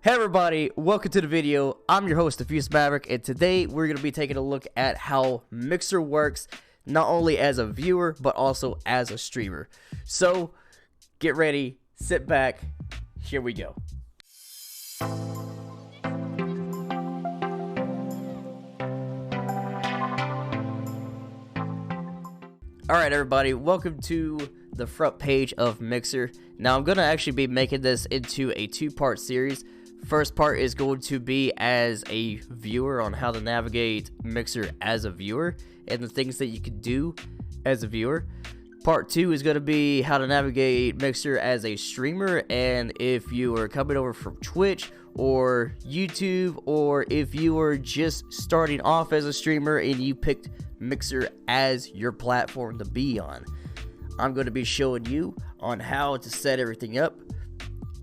Hey everybody, welcome to the video. I'm your host, Diffuse Maverick, and today we're going to be taking a look at how Mixer works, not only as a viewer, but also as a streamer. So, get ready, sit back, here we go. Alright everybody, welcome to the front page of Mixer. Now I'm going to actually be making this into a two-part series. First part is going to be as a viewer on how to navigate Mixer as a viewer and the things that you can do as a viewer. Part 2 is going to be how to navigate Mixer as a streamer, and if you are coming over from Twitch or YouTube, or if you are just starting off as a streamer and you picked Mixer as your platform to be on. I'm going to be showing you on how to set everything up,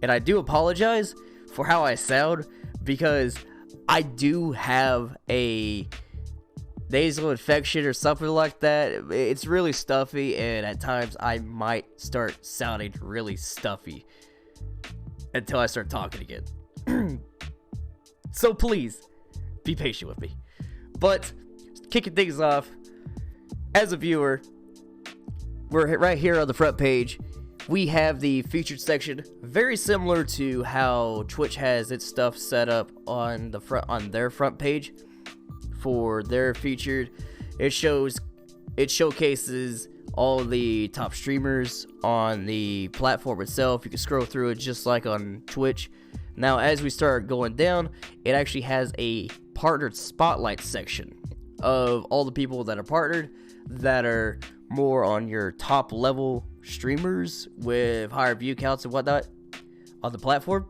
and I do apologize for how I sound, because I do have a nasal infection or something like that. It's really stuffy, and at times I might start sounding really stuffy until I start talking again. So please be patient with me. But kicking things off, as a viewer, we're right here on the front page. We have the featured section, very similar to how Twitch has its stuff set up on the front, on their front page for their featured. It showcases all the top streamers on the platform itself. You can scroll through it just like on Twitch. Now, as we start going down, it actually has a partnered spotlight section of all the people that are partnered, that are more on your top level streamers with higher view counts and whatnot on the platform.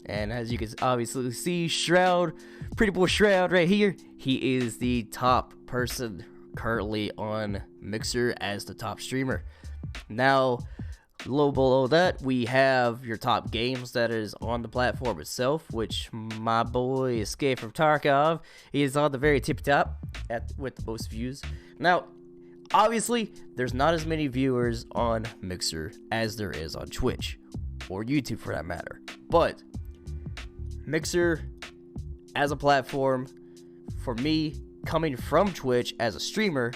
And as you can obviously see, Shroud, Pretty Boy Shroud right here, he is the top person currently on Mixer as the top streamer. Now, low below that, we have your top games that is on the platform itself, which my boy Escape from Tarkov, he is on the very tippy top with the most views. Now, obviously, there's not as many viewers on Mixer as there is on Twitch, or YouTube for that matter. But Mixer as a platform, for me, coming from Twitch as a streamer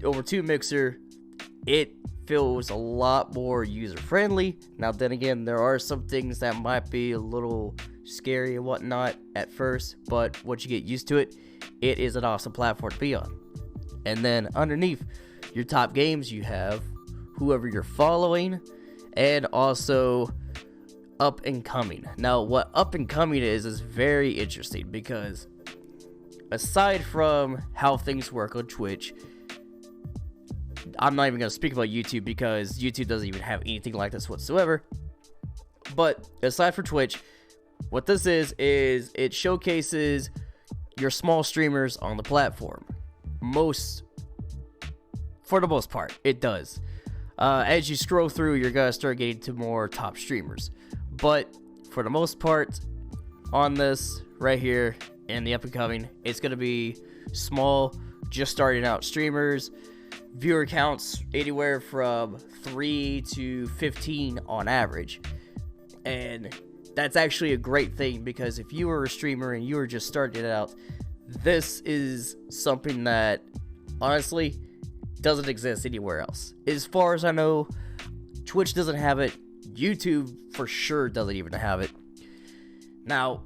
over to Mixer, it feels a lot more user-friendly. Now then again, there are some things that might be a little scary and whatnot at first, but once you get used to it, it is an awesome platform to be on. And then underneath your top games, you have whoever you're following, and also up and coming. Now, what up and coming is very interesting, because aside from how things work on Twitch, I'm not even going to speak about YouTube, because YouTube doesn't even have anything like this whatsoever. But aside from Twitch, what this is it showcases your small streamers on the platform. For the most part, it does. As you scroll through, you're gonna start getting to more top streamers, but for the most part, on this right here in the up and coming, it's gonna be small, just starting out streamers. Viewer counts anywhere from 3 to 15 on average, and that's actually a great thing, because if you were a streamer and you were just starting it out, this is something that honestly doesn't exist anywhere else. As far as I know, Twitch doesn't have it. YouTube for sure doesn't even have it. Now,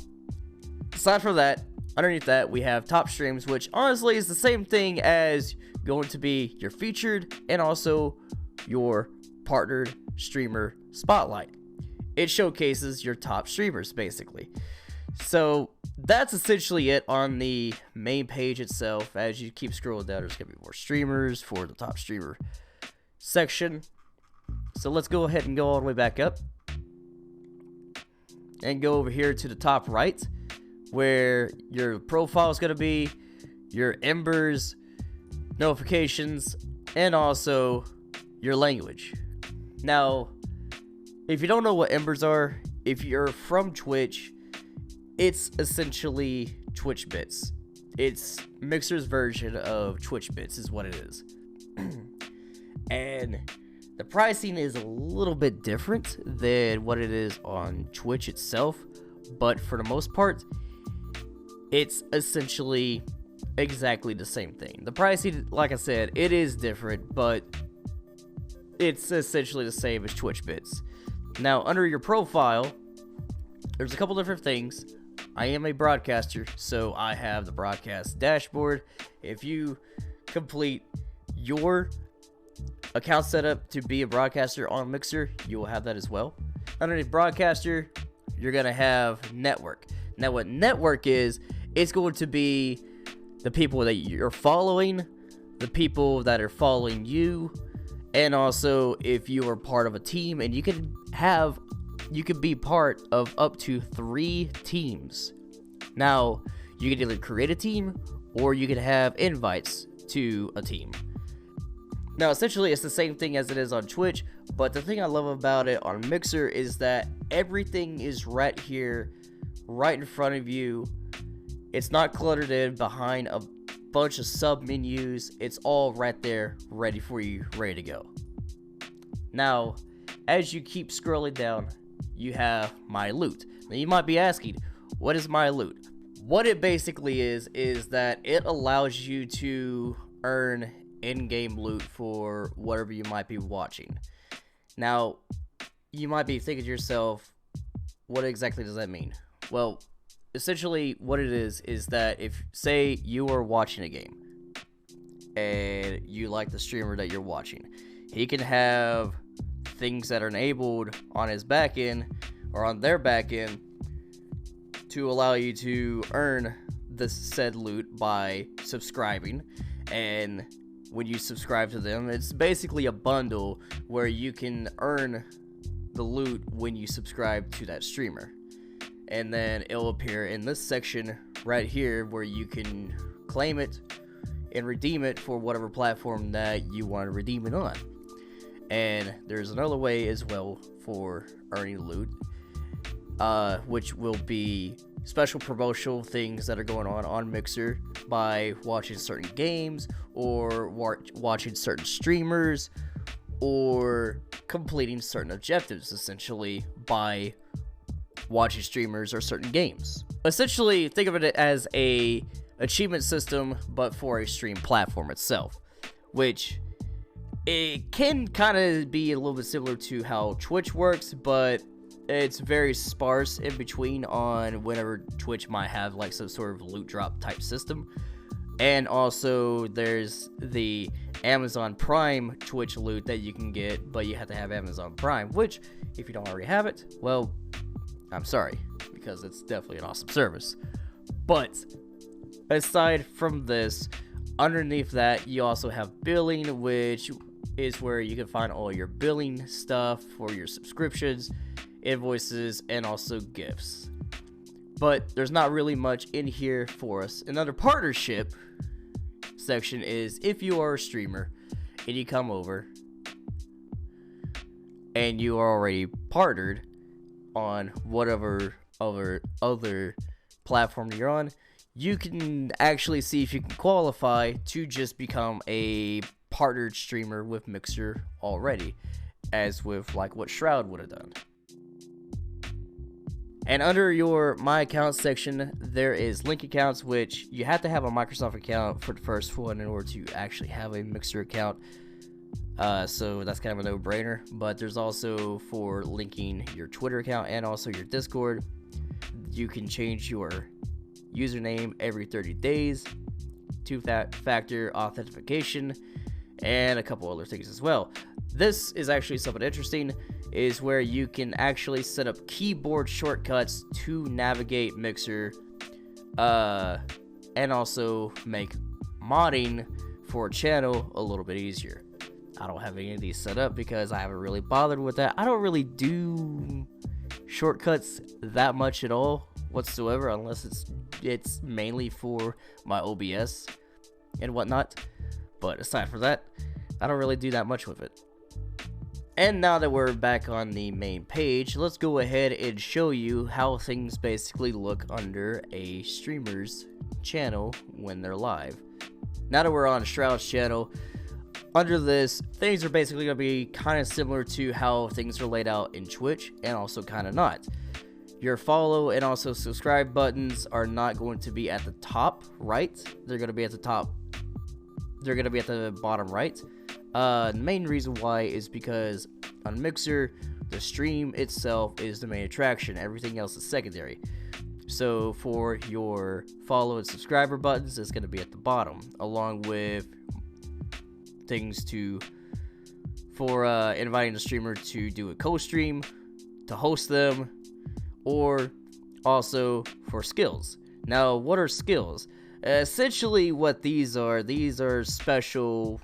aside from that, underneath that, we have top streams, which honestly is the same thing as going to be your featured and also your partnered streamer spotlight. It showcases your top streamers, basically. So that's essentially it on the main page itself. As you keep scrolling down, there's gonna be more streamers for the top streamer section. So let's go ahead and go all the way back up and go over here to the top right, where your profile is gonna be, your embers, notifications, and also your language. Now, if you don't know what embers are, if you're from Twitch, it's essentially Twitch bits. It's Mixer's version of Twitch bits is what it is. And the pricing is a little bit different than what it is on Twitch itself, but for the most part, it's essentially exactly the same thing. The pricing, like I said, it is different, but it's essentially the same as Twitch bits. Now, under your profile, there's a couple different things. I am a broadcaster, so I have the broadcast dashboard. If you complete your account setup to be a broadcaster on Mixer, you will have that as well. Underneath broadcaster, you're going to have network. Now, what network is, it's going to be the people that you're following, the people that are following you, and also if you are part of a team, and you can be part of up to 3 teams. Now, you can either create a team or you can have invites to a team. Now, essentially, it's the same thing as it is on Twitch, but the thing I love about it on Mixer is that everything is right here, right in front of you. It's not cluttered in behind a bunch of sub menus. It's all right there, ready for you, ready to go. Now, as you keep scrolling down, you have My Loot. Now, you might be asking, what is My Loot? What it basically is that it allows you to earn in-game loot for whatever you might be watching. Now, you might be thinking to yourself, what exactly does that mean? Well, essentially what it is that if, say, you are watching a game and you like the streamer that you're watching, he can have things that are enabled on his back end or on their back end to allow you to earn the said loot by subscribing. And when you subscribe to them, it's basically a bundle where you can earn the loot when you subscribe to that streamer. And then it'll appear in this section right here where you can claim it and redeem it for whatever platform that you want to redeem it on. And there's another way as well for earning loot, which will be special promotional things that are going on Mixer by watching certain games or watching certain streamers or completing certain objectives, essentially by watching streamers or certain games. Essentially, think of it as a achievement system, but for a stream platform itself, which it can kind of be a little bit similar to how Twitch works, but it's very sparse in between on whenever Twitch might have like some sort of loot drop type system. And also there's the Amazon Prime Twitch loot that you can get, but you have to have Amazon Prime, which if you don't already have it, well, I'm sorry, because it's definitely an awesome service. But aside from this, underneath that you also have billing, which is where you can find all your billing stuff for your subscriptions, invoices, and also gifts. But there's not really much in here for us. Another partnership section is if you are a streamer and you come over and you are already partnered on whatever other platform you're on, you can actually see if you can qualify to just become a partnered streamer with Mixer already, as with like what Shroud would have done. And under your My Account section, there is link accounts, which you have to have a Microsoft account for the first one in order to actually have a Mixer account. So that's kind of a no-brainer. But there's also for linking your Twitter account and also your Discord. You can change your username every 30 days, two-factor authentication, and a couple other things as well. This is actually something interesting, is where you can actually set up keyboard shortcuts to navigate Mixer, and also make modding for a channel a little bit easier. I don't have any of these set up because I haven't really bothered with that. I don't really do shortcuts that much at all whatsoever, unless it's mainly for my OBS and whatnot. But aside from that, I don't really do that much with it. And now that we're back on the main page, let's go ahead and show you how things basically look under a streamer's channel when they're live. Now that we're on Shroud's channel, under this, things are basically going to be kind of similar to how things are laid out in Twitch, and also kind of not. Your follow and also subscribe buttons are not going to be at the top right. They're going to be at the top. They're going to be at the bottom right. The main reason why is because on Mixer, the stream itself is the main attraction. Everything else is secondary. So for your follow and subscriber buttons, it's going to be at the bottom, along with things for inviting the streamer to do a co-stream, to host them, or also for skills. Now, what are skills? Essentially, what these are special,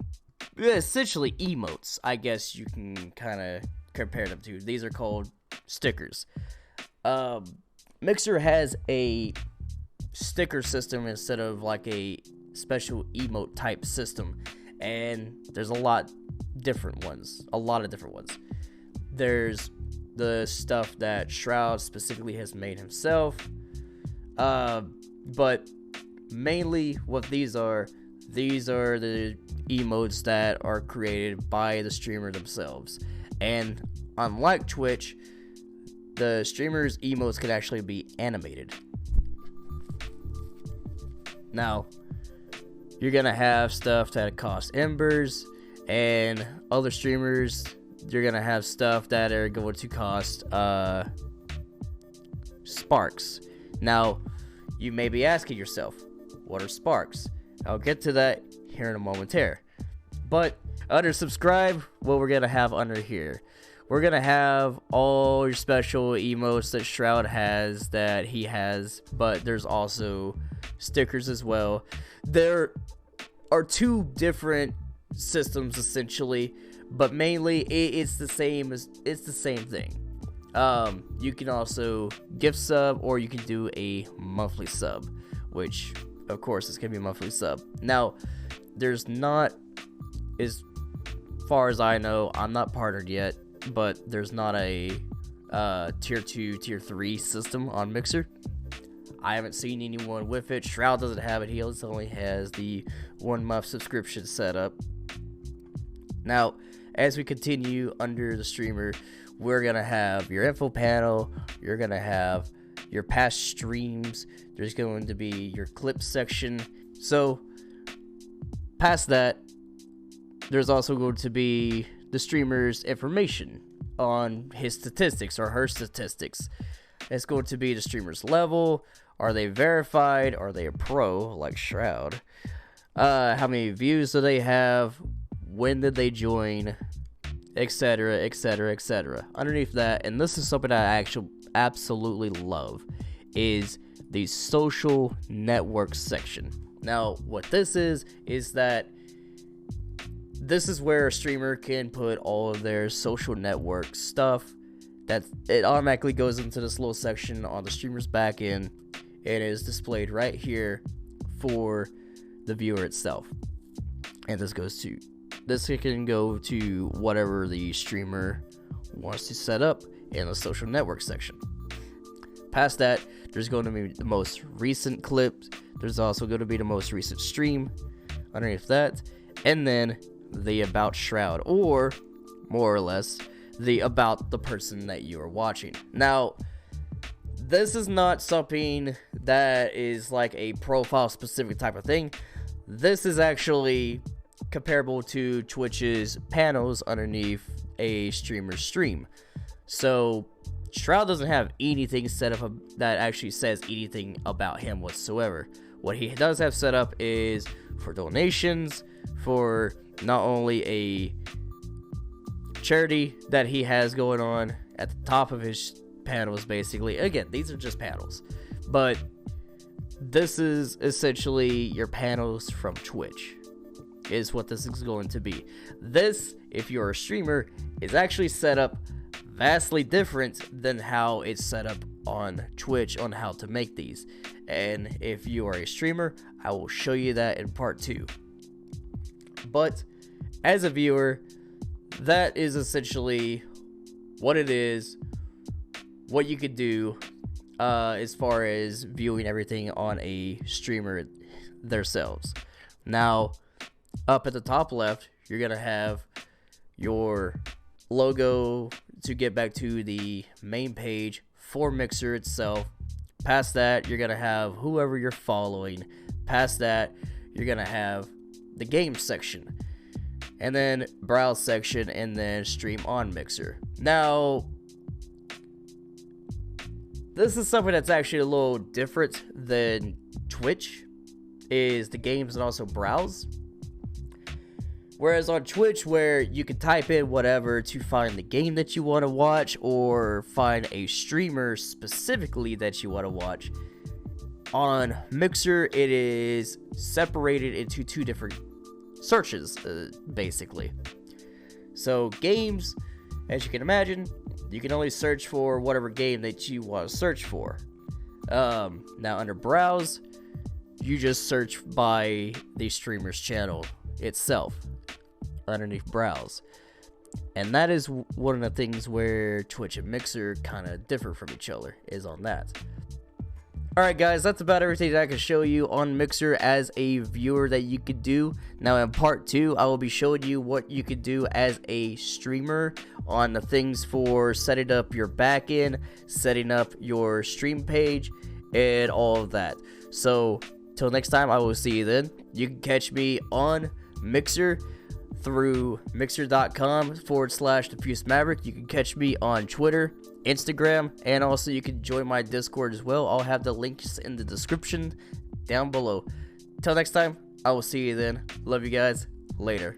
essentially emotes, I guess you can kind of compare them to. These are called stickers. Mixer has a sticker system instead of like a special emote type system, and there's a lot of different ones. There's the stuff that Shroud specifically has made himself, but mainly what these are the emotes that are created by the streamer themselves. And unlike Twitch, the streamer's emotes could actually be animated. Now, you're gonna have stuff that cost embers, and other streamers, you're gonna have stuff that are going to cost sparks. Now, you may be asking yourself, what are sparks? I'll get to that here in a moment here. But under subscribe, what we're gonna have under here, we're gonna have all your special emotes that Shroud has, that he has, but there's also stickers as well. There are two different systems essentially, but mainly it's the same thing. You can also gift sub, or you can do a monthly sub, which of course it's gonna be a monthly sub. Now, there's not, as far as I know, I'm not partnered yet, but there's not a tier 2, tier 3 system on Mixer. I haven't seen anyone with it. Shroud doesn't have it. He only has the 1 month subscription set up. Now, as we continue under the streamer, we're gonna have your info panel, you're gonna have your past streams, there's going to be your clip section. So past that, there's also going to be the streamer's information on his statistics or her statistics. It's going to be the streamer's level. Are they verified? Are they a pro like Shroud? How many views do they have? When did they join? Etc, etc, etc. Underneath that, and this is something I actually absolutely love, is the social network section. Now, what this is that this is where a streamer can put all of their social network stuff. That it automatically goes into this little section on the streamer's back end, and is displayed right here for the viewer itself. And this can go to whatever the streamer wants to set up in the social network section. Past that, there's going to be the most recent clips. There's also going to be the most recent stream underneath that, and then the about Shroud, or more or less the about the person that you are watching. Now, this is not something that is like a profile specific type of thing. This is actually comparable to Twitch's panels underneath a streamer's stream. So Shroud doesn't have anything set up that actually says anything about him whatsoever. What he does have set up is for donations, for not only a charity that he has going on at the top of his panels, basically. Again, these are just panels, but this is essentially your panels from Twitch, is what this is going to be. This, if you're a streamer, is actually set up vastly different than how it's set up on Twitch on how to make these. And if you are a streamer, I will show you that in part 2. But as a viewer, that is essentially what it is, what you could do as far as viewing everything on a streamer themselves. Now, up at the top left, you're gonna have your logo to get back to the main page for Mixer itself. Past that, you're going to have whoever you're following. Past that, you're going to have the game section. And then browse section, and then stream on Mixer. Now, this is something that's actually a little different than Twitch, is the games and also browse. Whereas on Twitch, where you can type in whatever to find the game that you want to watch, or find a streamer specifically that you want to watch, on Mixer it is separated into two different searches, basically. So games, as you can imagine, you can only search for whatever game that you want to search for. Now under browse, you just search by the streamer's channel itself underneath browse. And that is one of the things where Twitch and Mixer kind of differ from each other, is on that. Alright guys, that's about everything that I can show you on Mixer as a viewer that you could do. Now in part 2, I will be showing you what you could do as a streamer on the things for setting up your backend, setting up your stream page, and all of that. So, till next time, I will see you then. You can catch me on Mixer through mixer.com/DiffuseMaverick. You can catch me on Twitter, Instagram, and also you can join my Discord as well. I'll have the links in the description down below. Till next time, I will see you then. Love you guys. Later.